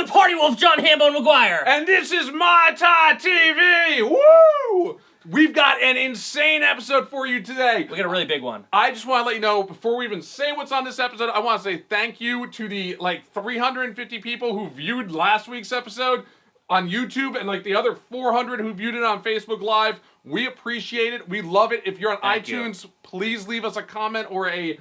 the Party Wolf, John Hambone McGuire. And this is Mai Tai TV! Woo! We've got an insane episode for you today. We got a really big one. I just want to let you know, before we even say what's on this episode, I want to say thank you to the, 350 people who viewed last week's episode on YouTube and, the other 400 who viewed it on Facebook Live. We appreciate it. We love it. If you're on iTunes, please leave us a comment or a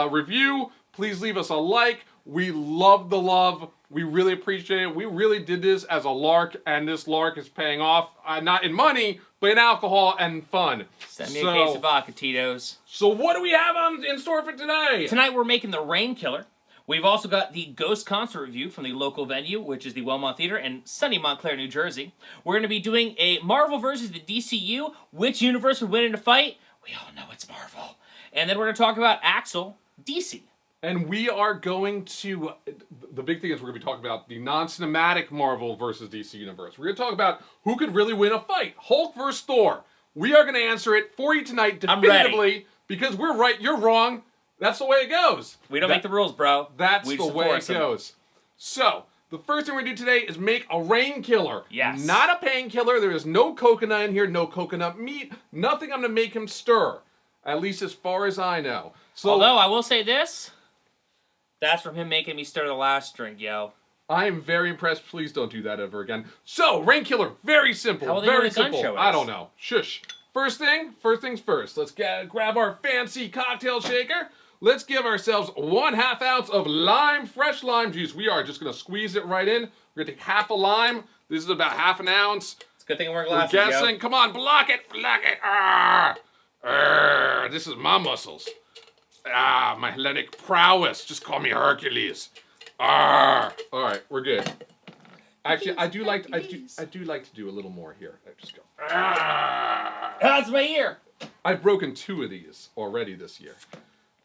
review. Please leave us a like. We love the love. We really appreciate it. We really did this as a lark, and this lark is paying off, not in money, but in alcohol and fun. Send me a case of vodka, Tito's. So what do we have in store for today? Tonight we're making the Rain Killer. We've also got the Ghost concert review from the local venue, which is the Wellmont Theater in sunny Montclair, New Jersey. We're going to be doing a Marvel versus the DCU. Which universe would win in a fight? We all know it's Marvel. And then we're going to talk about Axl, DC. And we are going to, the big thing is we're going to be talking about the non-cinematic Marvel versus DC universe. We're going to talk about who could really win a fight. Hulk versus Thor. We are going to answer it for you tonight definitively because we're right, you're wrong. That's the way it goes. We don't make the rules, bro. That's the way it goes. So, the first thing we're going to do today is make a rain killer. Yes. Not a painkiller. There is no coconut in here, no coconut meat. Nothing I'm going to make him stir. At least as far as I know. So, although, I will say this. That's from him making me stir the last drink, yo. I am very impressed. Please don't do that ever again. So, rain killer, very simple. How will they very know the gun simple. show is? I don't know. Shush. First things first. Let's grab our fancy cocktail shaker. Let's give ourselves 1/2 ounce of fresh lime juice. We are just going to squeeze it right in. We're going to take half a lime. This is about 1/2 ounce. It's a good thing we're glasses, We're guessing. Yo. Come on, block it. This is my muscles. My Hellenic prowess. Just call me Hercules. All right, we're good. Actually, I do like to do a little more here. I just go. That's my ear. I've broken 2 of these already this year.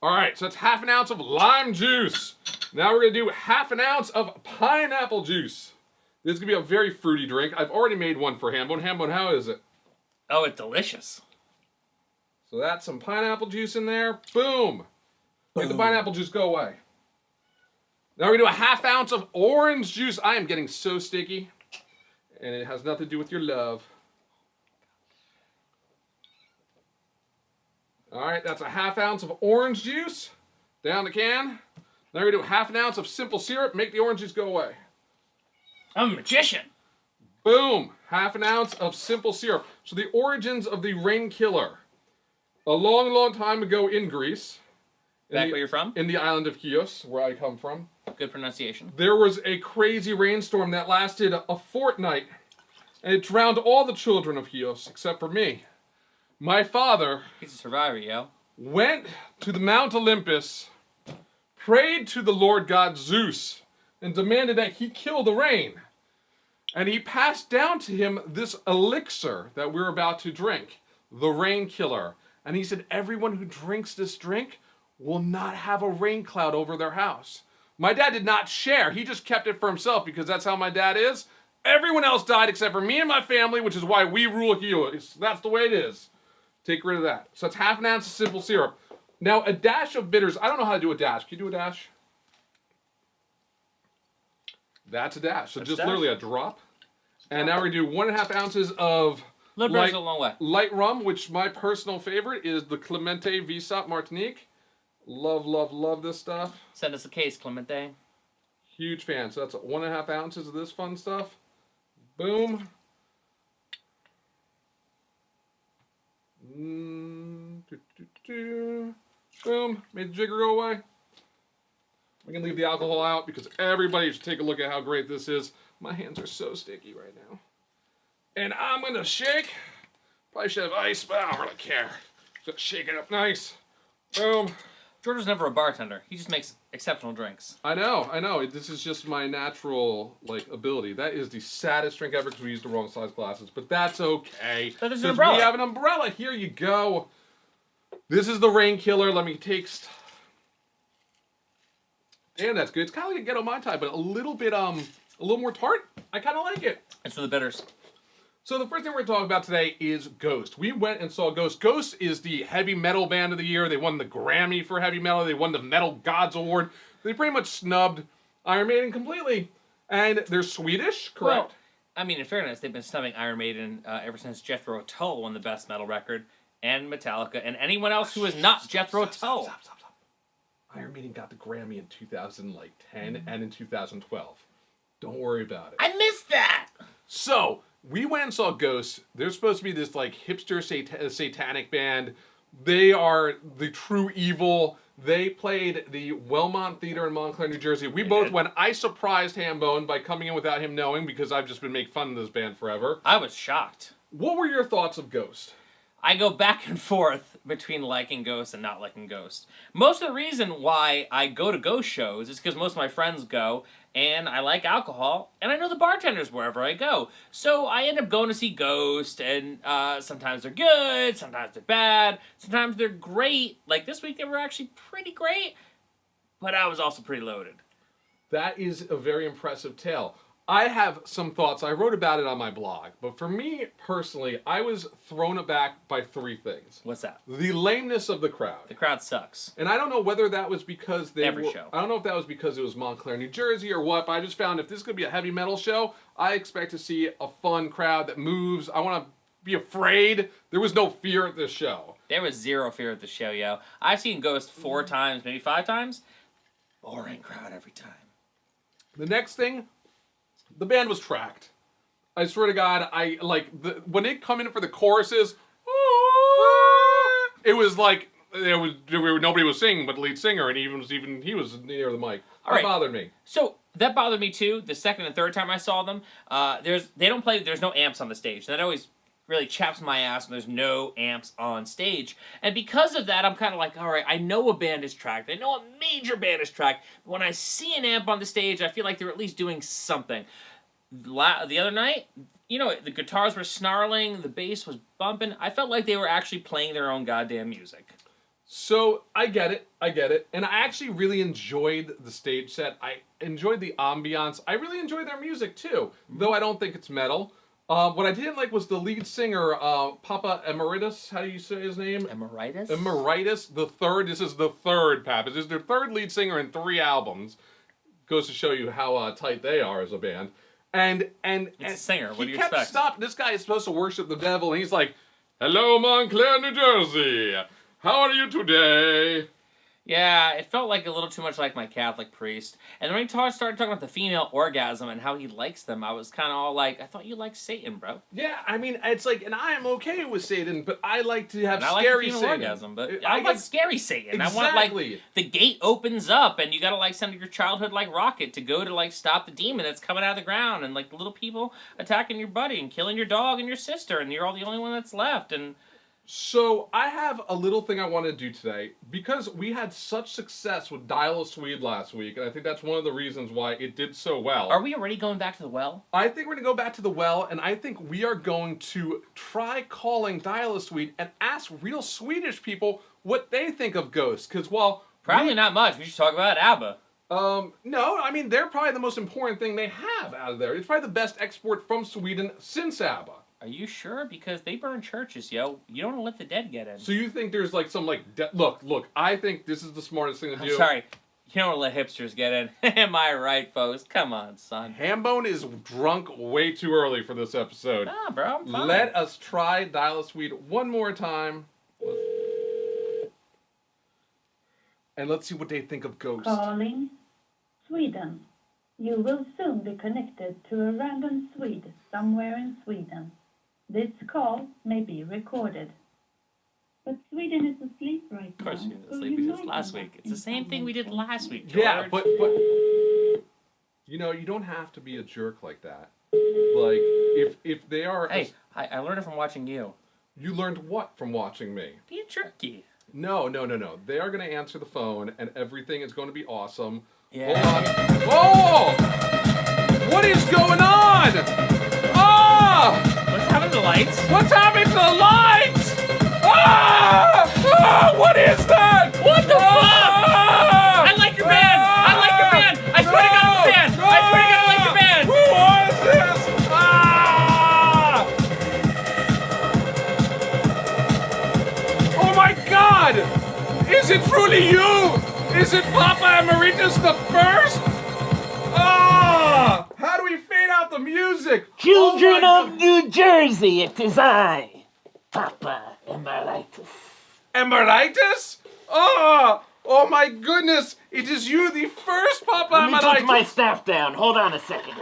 All right, so that's 1/2 ounce of lime juice. Now we're gonna do 1/2 ounce of pineapple juice. This is gonna be a very fruity drink. I've already made one for Hambone. Hambone, how is it? Oh, it's delicious. So that's some pineapple juice in there. Boom. Make the pineapple juice go away. Now we're gonna do 1/2 ounce of orange juice. I am getting so sticky, and it has nothing to do with your love. All right, that's 1/2 ounce of orange juice. Down the can. Now we're gonna do 1/2 ounce of simple syrup. Make the orange juice go away. I'm a magician. Boom. 1/2 ounce of simple syrup. So the origins of the rain killer. A long, long time ago in Greece. Back where you're from? In the island of Chios, where I come from. Good pronunciation. There was a crazy rainstorm that lasted a fortnight. And it drowned all the children of Chios, except for me. My father... He's a survivor, yo. Went to the Mount Olympus, prayed to the Lord God Zeus, and demanded that he kill the rain. And he passed down to him this elixir that we're about to drink, the rain killer. And he said, everyone who drinks this drink will not have a rain cloud over their house. My dad did not share. He just kept it for himself because that's how my dad is. Everyone else died except for me and my family, which is why we rule Chios. That's the way it is. Take rid of that. So that's 1/2 ounce of simple syrup. Now, a dash of bitters. I don't know how to do a dash. Can you do a dash? That's a dash. So just literally a drop. And now we're going to do 1.5 ounces of Little goes a long way. Light rum, which my personal favorite is the Clemente Visat Martinique. Love, love, love this stuff. Send us a case, Clemente. Huge fan. So that's 1.5 ounces of this fun stuff. Boom. Boom. Made the jigger go away. We can leave the alcohol out because everybody should take a look at how great this is. My hands are so sticky right now. And I'm going to shake. Probably should have ice, but I don't really care. Just shake it up nice. Boom. George was never a bartender. He just makes exceptional drinks. I know. This is just my natural, ability. That is the saddest drink ever because we used the wrong size glasses. But that's okay. But there's an umbrella. We have an umbrella. Here you go. This is the rain killer. Let me taste. Damn, that's good. It's kind of like a ghetto Mai Tai, but a little more tart. I kind of like it. It's for the bitters. So the first thing we're going to talk about today is Ghost. We went and saw Ghost. Ghost is the heavy metal band of the year. They won the Grammy for heavy metal. They won the Metal Gods Award. They pretty much snubbed Iron Maiden completely. And they're Swedish, correct? Well, I mean, in fairness, they've been snubbing Iron Maiden ever since Jethro Tull won the Best Metal record, and Metallica, and anyone else who is not Jethro Tull. Stop. Iron Maiden got the Grammy in 2010 and in 2012. Don't worry about it. I missed that! So, we went and saw Ghost. They're supposed to be this, like, hipster satanic band. They are the true evil. They played the Wellmont Theater in Montclair, New Jersey. We both went. I surprised Hambone by coming in without him knowing because I've just been making fun of this band forever. I was shocked. What were your thoughts of Ghost? I go back and forth between liking Ghost and not liking Ghost. Most of the reason why I go to Ghost shows is because most of my friends go, and I like alcohol, and I know the bartenders wherever I go. So I end up going to see Ghost, and sometimes they're good, sometimes they're bad, sometimes they're great. Like this week they were actually pretty great, but I was also pretty loaded. That is a very impressive tale. I have some thoughts. I wrote about it on my blog. But for me, personally, I was thrown aback by three things. What's that? The lameness of the crowd. The crowd sucks. And I don't know whether that was because they Every show. I don't know if that was because it was Montclair, New Jersey or what, but I just found if this is going to be a heavy metal show, I expect to see a fun crowd that moves. I want to be afraid. There was no fear at this show. There was zero fear at the show, yo. I've seen Ghost 4 times, maybe 5 times. Boring crowd every time. The next thing, the band was tracked. I swear to God, when they come in for the choruses, it was like nobody was singing but the lead singer, and he was near the mic. That bothered me. So that bothered me too. The second and third time I saw them, there's no amps on the stage. That always really chaps my ass when there's no amps on stage. And because of that, I'm kind of like, all right, I know a band is tracked. I know a major band is tracked. But when I see an amp on the stage, I feel like they're at least doing something. The other night, the guitars were snarling, the bass was bumping. I felt like they were actually playing their own goddamn music. So, I get it. And I actually really enjoyed the stage set. I enjoyed the ambiance. I really enjoyed their music, too. Though I don't think it's metal. What I didn't like was the lead singer, Papa Emeritus. How do you say his name? Emeritus? Emeritus the third. This is the third, Pap. This is their third lead singer in 3 albums. Goes to show you how tight they are as a band. And it's a singer. What do you expect? This guy is supposed to worship the devil, and he's like, "Hello, Montclair, New Jersey. How are you today?" Yeah, it felt like a little too much like my Catholic priest. And when he started talking about the female orgasm and how he likes them, I was kind of all like, I thought you liked Satan, bro. Yeah, I mean, it's like, and I am okay with Satan, but I like to have and scary I like the female Satan. orgasm, but I want scary Satan. Exactly. I want, the gate opens up and you gotta, send your childhood, rocket to go to, stop the demon that's coming out of the ground and, the little people attacking your buddy and killing your dog and your sister and you're all the only one that's left and... So, I have a little thing I want to do today, because we had such success with Dial of Swede last week, and I think that's one of the reasons why it did so well. Are we already going back to the well? I think we're going to go back to the well, and I think we are going to try calling Dial of Swede and ask real Swedish people what they think of Ghost, because while... Probably not much, we should talk about ABBA. No, I mean, they're probably the most important thing they have out of there. It's probably the best export from Sweden since ABBA. Are you sure? Because they burn churches, yo. You don't want to let the dead get in. So you think there's look, I think this is the smartest thing to do. I'm sorry. You don't let hipsters get in. Am I right, folks? Come on, son. Hambone is drunk way too early for this episode. Nah, bro, I'm fine. Let us try Dial of Swede one more time. And let's see what they think of Ghost. Calling Sweden. You will soon be connected to a random Swede somewhere in Sweden. This call may be recorded. But Sweden is asleep right now. Of course she was asleep because last week. It's the same thing we did last week, George. Yeah, but you don't have to be a jerk like that. If they are... Hey, I learned it from watching you. You learned what from watching me? Be a jerky. No. They are going to answer the phone, and everything is going to be awesome. Yeah. Hold on. Oh! What is going on? Ah! What's happening to the lights? What's happening to the lights? Ah! Ah! What is that? What the fuck? I like your band! I like your band! I swear to God I'm a fan! I swear to God I like your band! Who was this? Ah! Oh my God! Is it truly you? Is it Papa Emeritus the First? Ah! Children of New Jersey, it is I, Papa Emeritus. Emeritus? Oh my goodness! It is you, the first Papa Let me Emeritus! put my staff down. Hold on a second.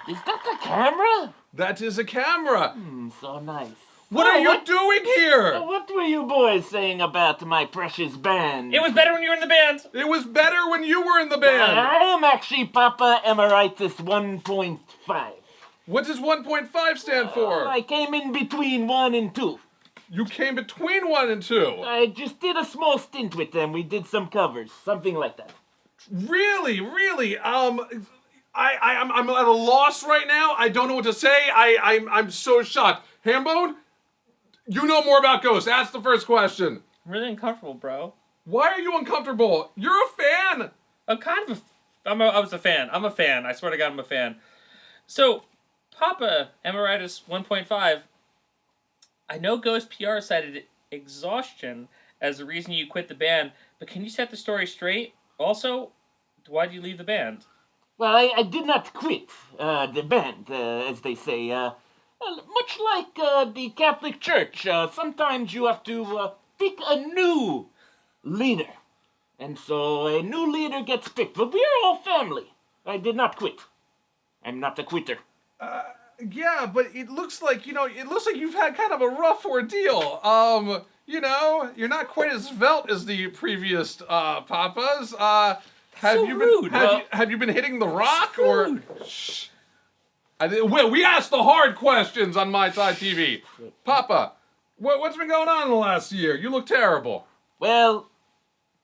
Is that the camera? That is a camera. So nice. What are you doing here? What were you boys saying about my precious band? It was better when you were in the band. It was better when you were in the band. I am actually Papa Emeritus 1.5. What does 1.5 stand for? I came in between 1 and 2. You came between 1 and 2. I just did a small stint with them. We did some covers, something like that. Really? I'm at a loss right now. I don't know what to say. I'm so shocked. Hambone, you know more about ghosts. Ask the first question. I'm really uncomfortable, bro. Why are you uncomfortable? You're a fan. I'm kind of I was a fan. I'm a fan. I swear to God, I'm a fan. So, Papa Emeritus 1.5, I know Ghost PR cited exhaustion as the reason you quit the band, but can you set the story straight? Also, why did you leave the band? Well, I did not quit the band, as they say. Much like the Catholic Church, sometimes you have to pick a new leader. And so a new leader gets picked. But we are all family. I did not quit. I'm not a quitter. Yeah, but it looks like you've had kind of a rough ordeal. You're not quite as svelte as the previous papas. Have you been hitting the rock or? Shh. We asked the hard questions on Mai Tai TV. Papa, what's been going on in the last year? You look terrible. Well,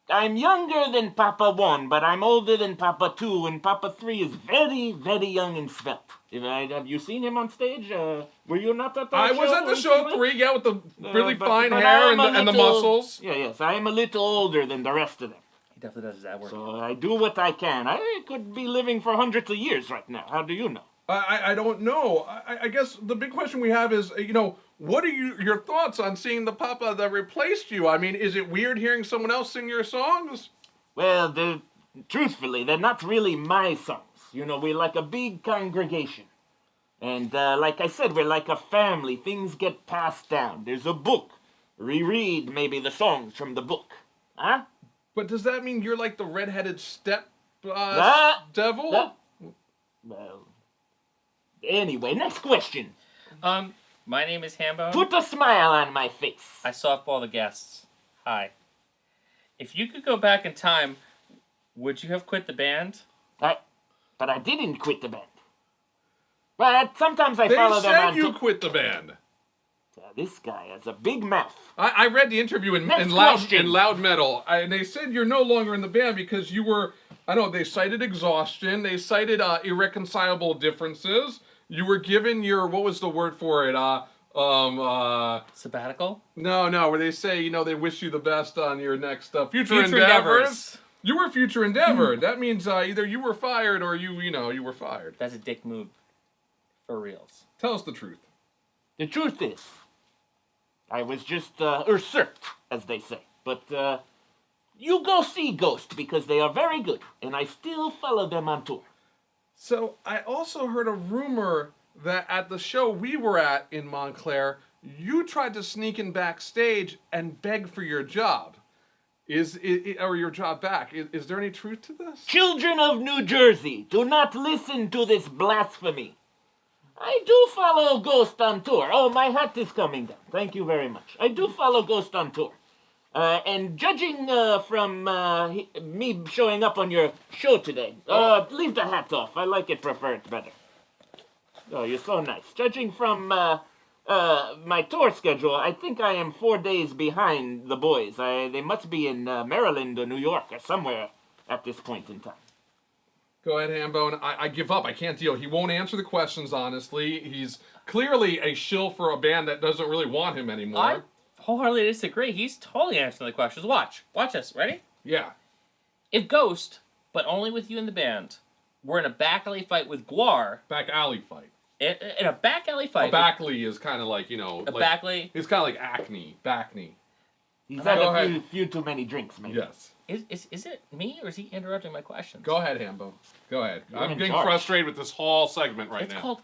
I'm younger than Papa 1, but I'm older than Papa 2, and Papa 3 is very, very young and svelte. Have you seen him on stage? Were you not at that show? I was at the show 3, yeah, with the really fine hair and the muscles. Yes, I am a little older than the rest of them. He definitely does that work. So I do what I can. I could be living for hundreds of years right now. How do you know? I don't know. I guess the big question we have is, what are your thoughts on seeing the Papa that replaced you? I mean, is it weird hearing someone else sing your songs? Well, truthfully, they're not really my songs. We're like a big congregation. And like I said, we're like a family. Things get passed down. There's a book. Reread maybe the songs from the book. Huh? But does that mean you're like the red-headed devil? Well, anyway, next question. My name is Hambone. Put a smile on my face. I softball the guests. Hi. If you could go back in time, would you have quit the band? But I didn't quit the band. But sometimes I follow them on... They said you quit the band. This guy has a big mouth. I read the interview in Loud Metal, and they said you're no longer in the band because you were... they cited exhaustion, they cited irreconcilable differences. You were given your... What was the word for it? Sabbatical? No, where they say, they wish you the best on your next future endeavors. You were future endeavor. That means either you were fired or you were fired. That's a dick move. For reals. Tell us the truth. The truth is, I was just usurped, as they say. But you go see Ghost because they are very good, and I still follow them on tour. So I also heard a rumor that at the show we were at in Montclair, you tried to sneak in backstage and beg for your job. Or your job back. Is there any truth to this? Children of New Jersey, do not listen to this blasphemy. I do follow Ghost on tour. Oh, my hat is coming down. Thank you very much. I do follow Ghost on tour. And judging from me showing up on your show today, leave the hat off. I like it preferred better. Oh, you're so nice. Judging from my tour schedule, I think I am 4 days behind the boys. They must be in Maryland or New York or somewhere at this point in time. Go ahead, Hambone. I give up. I can't deal. He won't answer the questions, honestly. He's clearly a shill for a band that doesn't really want him anymore. I wholeheartedly disagree. He's totally answering the questions. Watch us. Ready? Yeah. If Ghost, but only with you in the band, were in a back alley fight with Guar... Back alley fight. In a back alley fight... A backly is kind of like, backly? It's kind of like acne. Backney. He's had a few too many drinks, maybe. Yes. Is it me or is he interrupting my questions? Go ahead, Hambo. Go ahead. You're I'm in getting charge. frustrated with this whole segment right It's now. called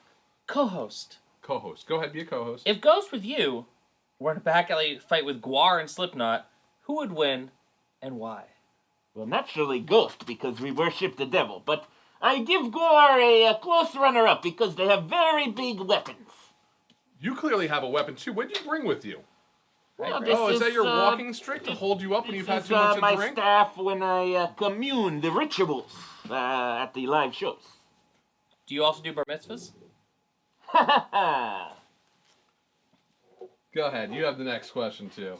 co-host. Co-host. Go ahead, be a co-host. If Ghost with you were in a back alley fight with Guar and Slipknot, who would win and why? Well, naturally Ghost, because we worship the devil. But I give Gore a close runner-up because they have very big weapons. You clearly have a weapon too. What did you bring with you? Well, Oh, is that your walking stick to hold you up when you've had too much to my drink? staff when I commune the rituals at the live shows. Do you also do bar mitzvahs? Go ahead. You have the next question too.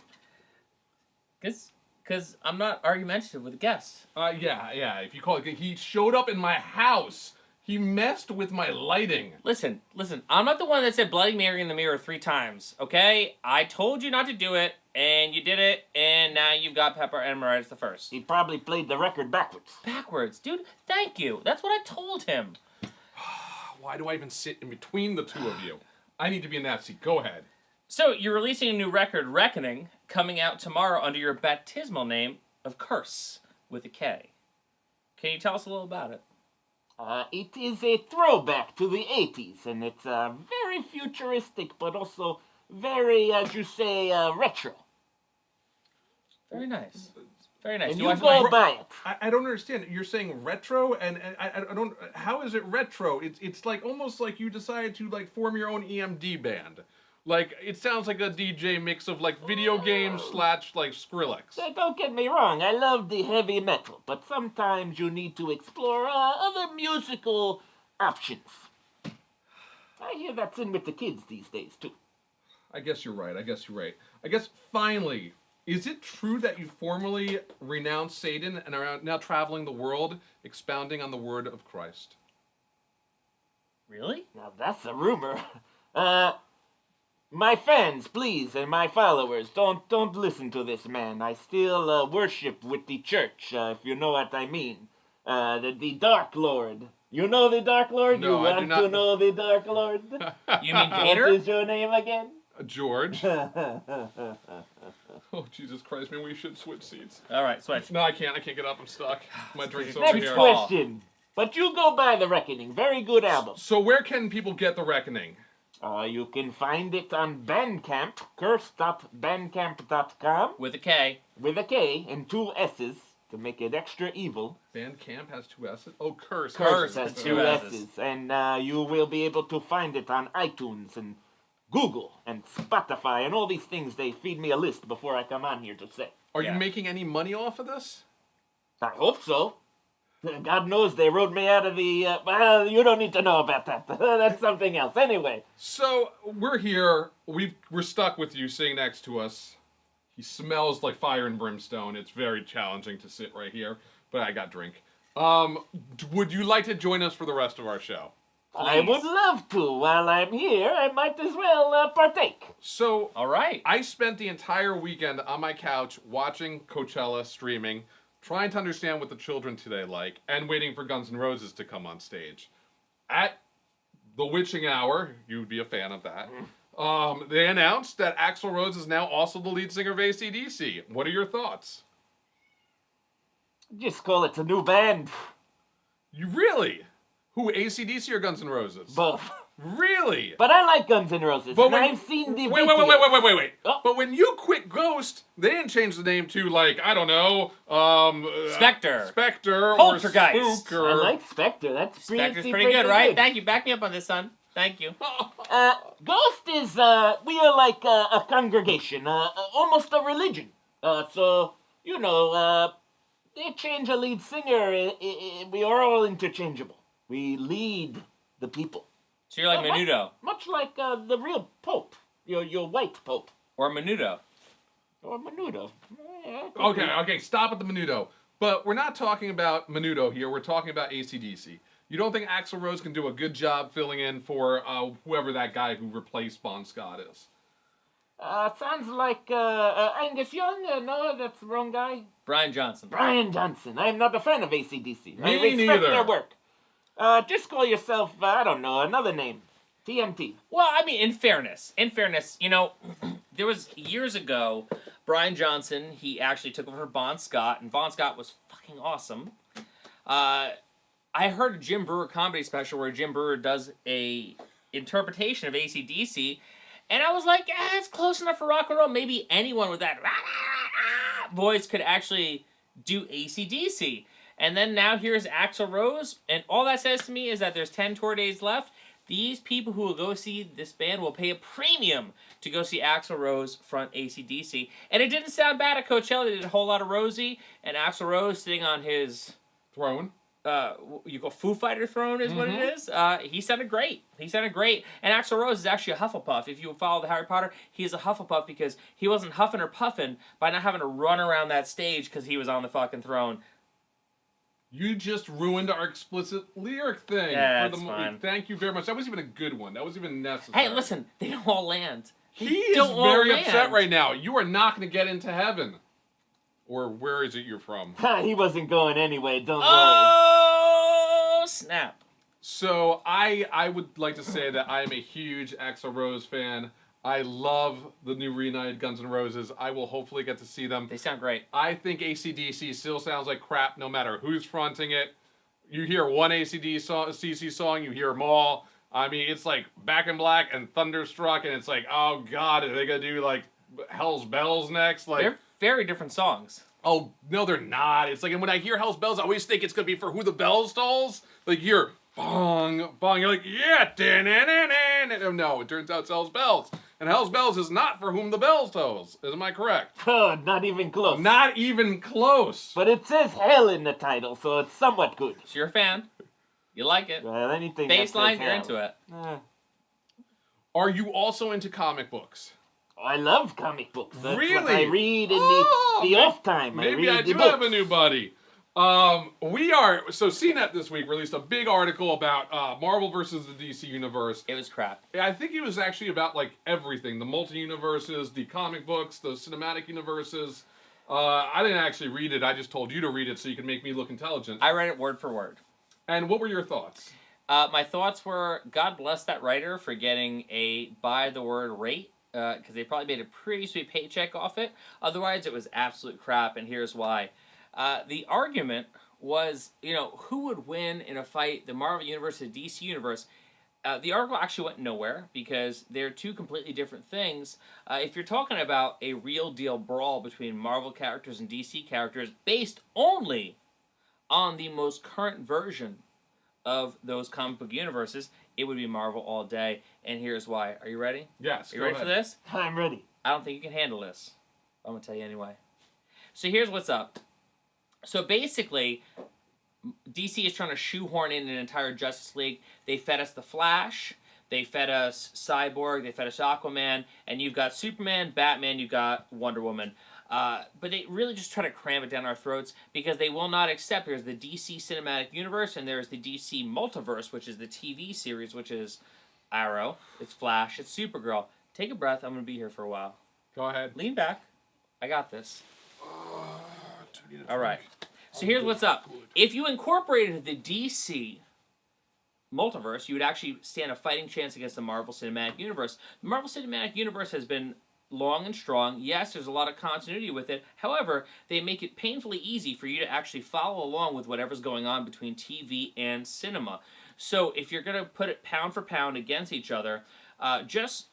Because I'm not argumentative with the guests. Yeah. If you call it, he showed up in my house. He messed with my lighting. Listen. I'm not the one that said Bloody Mary in the mirror 3 times, okay? I told you not to do it, and you did it, and now you've got Papa Emeritus I. He probably played the record backwards. Backwards. Dude, thank you. That's what I told him. Why do I even sit in between the two of you? I need to be in that seat. Go ahead. So, you're releasing a new record, Reckoning, coming out tomorrow under your baptismal name of Kursse, with a K. Can you tell us a little about it? It is a throwback to the 80s, and it's very futuristic, but also very, as you say, retro. Very nice. Very nice. And Do you I go buy it. I don't understand. You're saying retro, and I don't. How is it retro? It's like almost like you decided to like form your own EMD band. Like it sounds like a DJ mix of like video games / like Skrillex. Don't get me wrong, I love the heavy metal, but sometimes you need to explore other musical options. I hear that's in with the kids these days, too. I guess you're right. I guess finally, is it true that you formally renounced Satan and are now traveling the world, expounding on the word of Christ? Really? Now that's a rumor. My fans, please, and my followers, don't listen to this man. I still worship with the church, if you know what I mean. The Dark Lord. You know the Dark Lord? No, you I do want not. to know the Dark Lord? You mean What Vader? is your name again? George. Oh, Jesus Christ, man, we should switch seats. All right, switch. No, I can't get up. I'm stuck. My drink's over Next here. question. But you go buy The Reckoning. Very good album. So where can people get The Reckoning? You can find it on Bandcamp, curse.bandcamp.com, With a K. with a K and 2 S's to make it extra evil. Bandcamp has 2 S's? Oh, Curse. Curse has has 2 2 S's. And you will be able to find it on iTunes and Google and Spotify and all these things. They feed me a list before I come on here to say. Are Yeah. you making any money off of this? I hope so. God knows they rode me out of the... well, you don't need to know about that. That's something else. Anyway. So, we're here. We're stuck with you sitting next to us. He smells like fire and brimstone. It's very challenging to sit right here, but I got drink. Would you like to join us for the rest of our show? I would love to. While I'm here, I might as well partake. So, All right. I spent the entire weekend on my couch watching Coachella streaming, trying to understand what the children today like, and waiting for Guns N' Roses to come on stage. At the witching hour, you'd be a fan of that, they announced that Axl Rose is now also the lead singer of AC/DC. What are your thoughts? Just call it a new band. You really? Who, AC/DC or Guns N' Roses? Both. Really? But I like Guns N' Roses, But and when- I've seen the Wait. video. Oh. But when you quit Ghost, they didn't change the name to, like, I don't know, Spectre. Spectre or Poltergeist. Spook or... I like Spectre. That's Spectre's pretty good, right? Thank you. Back me up on this, son. Thank you. Ghost is, we are like a congregation, almost a religion. So, you know, they change a lead singer, we are all interchangeable. We lead the people. So you're like Menudo. Much like the real Pope, your white Pope. Or Menudo. Or Menudo. Yeah, Okay, stop at the Menudo. But we're not talking about Menudo here, we're talking about AC/DC. You don't think Axl Rose can do a good job filling in for whoever that guy who replaced Bon Scott is? Sounds like Angus Young. No, that's the wrong guy. Brian Johnson. Brian Johnson. I'm not a fan of AC/DC. I Me respect neither. their work. Just call yourself, I don't know, another name. TMT. Well, I mean, in fairness, you know, there was years ago, Brian Johnson, he actually took over for Bon Scott, and Bon Scott was fucking awesome. I heard a Jim Brewer comedy special where Jim Brewer does a interpretation of AC/DC, and I was like, it's close enough for rock and roll. Maybe anyone with that voice could actually do AC/DC. And then now here's Axl Rose, and all that says to me is that there's 10 tour days left. These people who will go see this band will pay a premium to go see Axl Rose front AC/DC. And it didn't sound bad at Coachella. They did a whole lot of Rosie, and Axl Rose sitting on his... Throne. You go Foo Fighter throne is what it is. He sounded great. He sounded great. And Axl Rose is actually a Hufflepuff. If you follow the Harry Potter, he is a Hufflepuff because he wasn't huffing or puffing by not having to run around that stage because he was on the fucking throne. You just ruined our explicit lyric thing. Yeah, for the that's movie. fine. Thank you very much. That was even a good one. That was even necessary. Hey, listen, they don't all land. He is very upset right now. You are not going to get into heaven. Or where is it you're from? He wasn't going anyway, don't worry. Oh, snap. So I would like to say that I am a huge Axl Rose fan. I love the new reunited Guns N' Roses. I will hopefully get to see them. They sound great. I think AC/DC still sounds like crap no matter who's fronting it. You hear one AC/DC song, you hear them all. I mean, it's like Back in Black and Thunderstruck, and it's like, oh God, are they going to do like Hell's Bells next? Like, They're very different songs. oh, no, they're not. It's like, and when I hear Hell's Bells, I always think it's going to be for Who the Bells Tolls. Like, you hear bong, bong, you're like, yeah, no, it turns out it's Hell's Bells. And Hell's Bells is not for Whom the Bells Tolls. Am I correct? Oh, not even close. Not even close. But it says hell in the title, so it's somewhat good. So you're a fan. You like it. Well, anything that says Baseline, you're hell. into it. Are you also into comic books? I love comic books. That's Really? what I read in the off time. Maybe I I read the do have books. a new buddy. So CNET this week released a big article about Marvel versus the DC Universe. It was crap. I think it was actually about like everything. The multi-universes, the comic books, the cinematic universes. I didn't actually read it. I just told you to read it so you can make me look intelligent. I read it word for word. And what were your thoughts? My thoughts were, God bless that writer for getting a by the word rate, because they probably made a pretty sweet paycheck off it. Otherwise, it was absolute crap, and here's why. The argument was, who would win in a fight, the Marvel Universe and the DC Universe? The article actually went nowhere because they're two completely different things. If you're talking about a real deal brawl between Marvel characters and DC characters based only on the most current version of those comic book universes, it would be Marvel all day. And here's why. Are you ready? Yes. Are you ready for this? I'm ready. I don't think you can handle this. I'm going to tell you anyway. So here's what's up. So basically, DC is trying to shoehorn in an entire Justice League. They fed us The Flash, they fed us Cyborg, they fed us Aquaman, and you've got Superman, Batman, you've got Wonder Woman. But they really just try to cram it down our throats because they will not accept. There's the DC Cinematic Universe, and there's the DC Multiverse, which is the TV series, which is Arrow, it's Flash, it's Supergirl. Take a breath, I'm going to be here for a while. Go ahead. Lean back. I got this. All right. So here's what's up. If you incorporated the DC multiverse, you would actually stand a fighting chance against the Marvel Cinematic Universe. The Marvel Cinematic Universe has been long and strong. Yes, there's a lot of continuity with it. However, they make it painfully easy for you to actually follow along with whatever's going on between TV and cinema. So if you're going to put it pound for pound against each other, just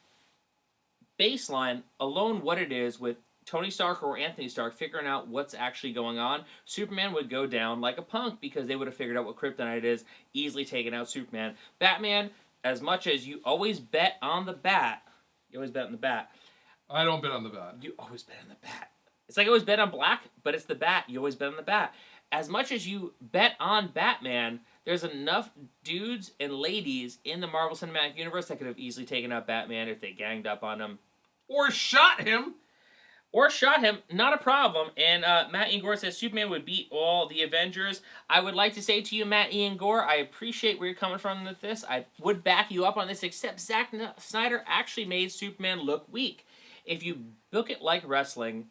baseline alone what it is with Tony Stark or Anthony Stark figuring out what's actually going on, Superman would go down like a punk because they would have figured out what kryptonite is, easily taken out Superman. Batman, as much as you always bet on the bat, you always bet on the bat. I don't bet on the bat. You always bet on the bat. It's like I always bet on black, but it's the bat. You always bet on the bat. As much as you bet on Batman, there's enough dudes and ladies in the Marvel Cinematic Universe that could have easily taken out Batman if they ganged up on him. Or shot him. Or shot him, not a problem. And Matt Ian Gore says Superman would beat all the Avengers. I would like to say to you, Matt Ian Gore, I appreciate where you're coming from with this. I would back you up on this, except Zack Snyder actually made Superman look weak. If you book it like wrestling,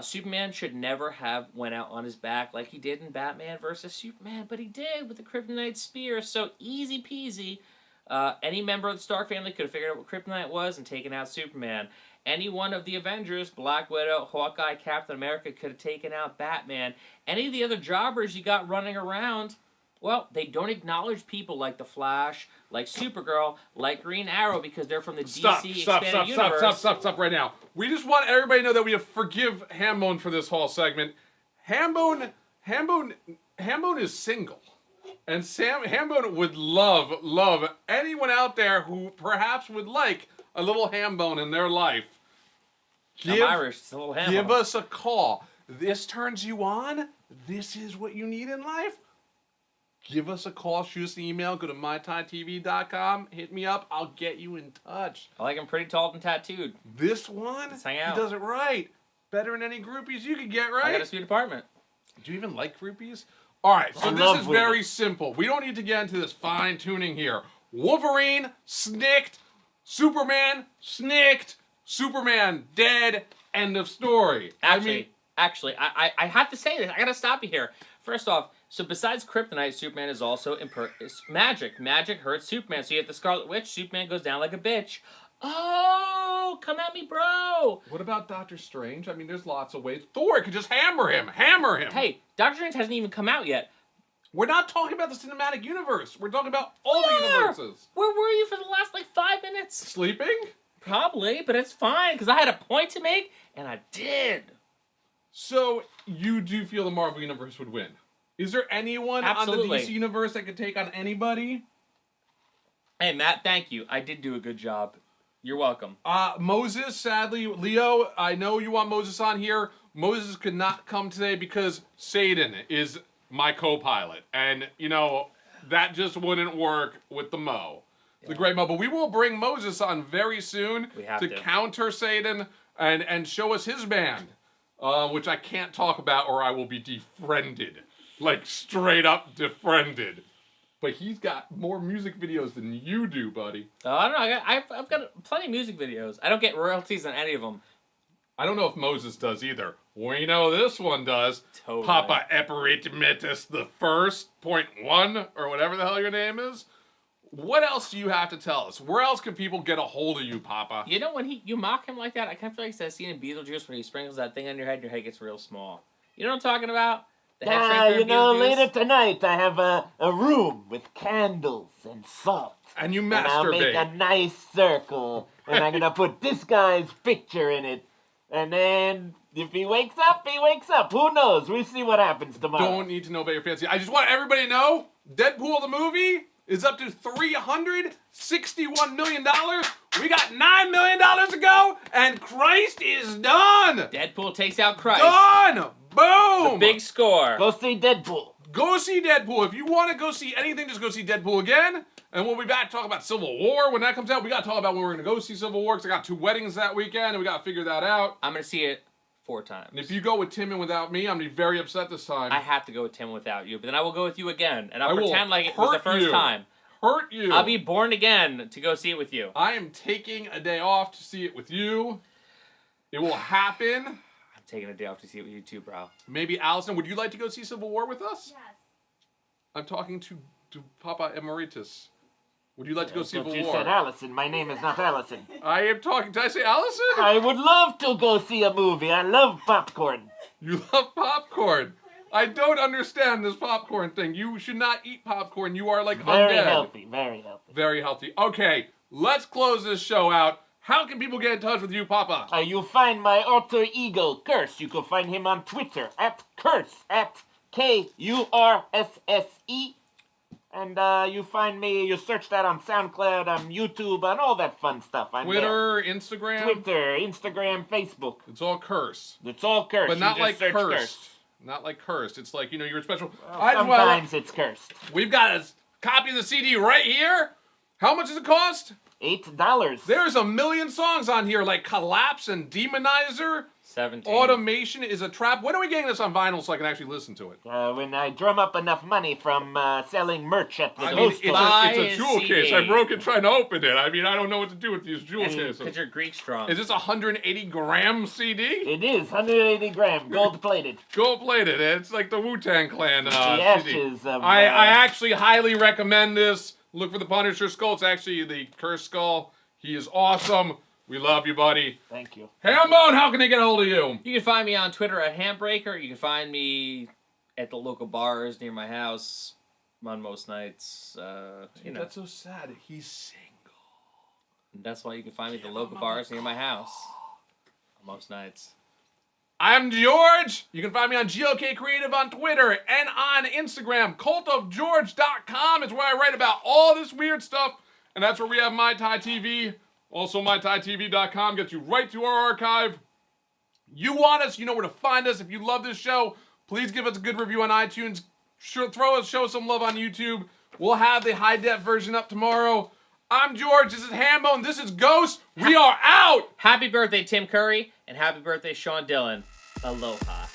Superman should never have went out on his back like he did in Batman vs. Superman, but he did with the Kryptonite Spear, so easy peasy. Any member of the Stark family could have figured out what Kryptonite was and taken out Superman. any one of the Avengers, Black Widow, Hawkeye, Captain America, could have taken out Batman. Any of the other jobbers you got running around, well, they don't acknowledge people like The Flash, like Supergirl, like Green Arrow, because they're from the DC expanded universe. Stop right now. We just want everybody to know that we forgive Hambone for this whole segment. Hambone is single. And Hambone would love anyone out there who perhaps would like a little Hambone in their life. I'm Irish, it's a little Hambone. Give us a call. This turns you on. This is what you need in life. Give us a call, shoot us an email, go to MaiTaiTV.com, hit me up, I'll get you in touch. I like him pretty tall and tattooed. This one, Let's hang out. He does it right. Better than any groupies you could get, right? I got a sweet apartment. Do you even like groupies? Alright, so this is women. very simple. We don't need to get into this fine-tuning here. Wolverine, snicked. Superman, snicked. Superman, dead. End of story. Actually, I have to say this. I gotta stop you here. First off, so besides kryptonite, Superman is also magic. Magic hurts Superman. So you have the Scarlet Witch, Superman goes down like a bitch. Oh, come at me, bro. What about Doctor Strange? I mean, there's lots of ways. Thor could just hammer him. Hammer him. Hey, Doctor Strange hasn't even come out yet. We're not talking about the cinematic universe. We're talking about all the universes. Where were you for the last, 5 minutes? Sleeping? Probably, but it's fine, because I had a point to make, and I did. So, you do feel the Marvel Universe would win? Is there anyone Absolutely. on the DC Universe that could take on anybody? Hey, Matt, thank you. I did do a good job. You're welcome. Moses, sadly, Leo, I know you want Moses on here. Moses could not come today because Satan is my co-pilot. And, that just wouldn't work with the Mo. The great Mo. But we will bring Moses on very soon to counter Satan and show us his band. Which I can't talk about or I will be defriended. Like, straight up defriended. But he's got more music videos than you do, buddy. I don't know. I've got plenty of music videos. I don't get royalties on any of them. I don't know if Moses does either. We know this one does. Totally. Papa Emeritus I, 1.5, or whatever the hell your name is. What else do you have to tell us? Where else can people get a hold of you, Papa? You know, when you mock him like that, I kind of feel like that scene in Beetlejuice when he sprinkles that thing on your head and your head gets real small. You know what I'm talking about? The head shrinker in Beetlejuice? Later tonight I have a room with candles and salt. And you And I'll make masturbate. a nice circle, and I'm gonna put this guy's picture in it. And then, if he wakes up, he wakes up. Who knows? We'll see what happens tomorrow. Don't need to know about your fancy. I just want everybody to know, Deadpool the movie is up to $361 million. We got $9 million to go, and Christ is done. Deadpool takes out Christ. Done. Boom. The big score. Go see Deadpool. Go see Deadpool. If you want to go see anything, just go see Deadpool again. And we'll be back to talk about Civil War when that comes out. We got to talk about when we're going to go see Civil War, because I got 2 weddings that weekend, and we got to figure that out. I'm going to see it 4 times. And if you go with Tim and without me, I'm going to be very upset this time. I have to go with Tim without you, but then I will go with you again, and I I'll will pretend like it was the hurt first you. time. Hurt you. I'll be born again to go see it with you. I am taking a day off to see it with you. It will happen. I'm taking a day off to see it with you too, bro. Maybe Allison, would you like to go see Civil War with us? Yes. I'm talking to Papa Emeritus. Would you like to go see But Civil you War? said Allison. My name is not Allison. I am talking. Did I say Allison? I would love to go see a movie. I love popcorn. You love popcorn. I don't understand this popcorn thing. You should not eat popcorn. You are like Very undead. healthy. Very healthy. Very healthy. Okay, let's close this show out. How can people get in touch with you, Papa? You find my alter ego, Kursse. You can find him on Twitter, @Kursse, KURSSE. And you find me, you search that on SoundCloud, on YouTube, on all that fun stuff. I'm Twitter, Instagram. there. Twitter, Instagram, Facebook. It's all curse. It's all Kursse. But not You like just search cursed. Not like cursed. It's like, you're special. Sometimes it's cursed. We've got a copy of the CD right here. How much does it cost? $8. There's a million songs on here, like Collapse and Demonizer. 17. Automation is a Trap. When are we getting this on vinyl so I can actually listen to it? When I drum up enough money from selling merch at the I mean, Ghost it's Buy a jewel CD. case. I broke it trying to open it. I mean, I don't know what to do with these jewel cases. Because you're Greek strong. Is this a 180-gram CD? It is 180 gram, gold plated. Gold plated. It's like the Wu-Tang Clan The CD. ashes of. I actually highly recommend this. Look for the Punisher skull. It's actually the Curse skull. He is awesome. We love you, buddy. Thank you. Hambone, how can they get a hold of you? You can find me on Twitter at Handbreaker. You can find me at the local bars near my house on most nights. You know, That's so sad. He's single. that's why you can find me at the local bars near my house on most nights. I'm George. You can find me on GOK Creative on Twitter and on Instagram. Cultofgeorge.com is where I write about all this weird stuff. And that's where we have Mai Tai TV. Also, MaiTaiTV.com gets you right to our archive. You want us, you know where to find us. If you love this show, please give us a good review on iTunes. Show us some love on YouTube. We'll have the high-def version up tomorrow. I'm George. This is Hambone. This is Ghost. We are out. Happy birthday, Tim Curry, and happy birthday, Sean Dillon. Aloha.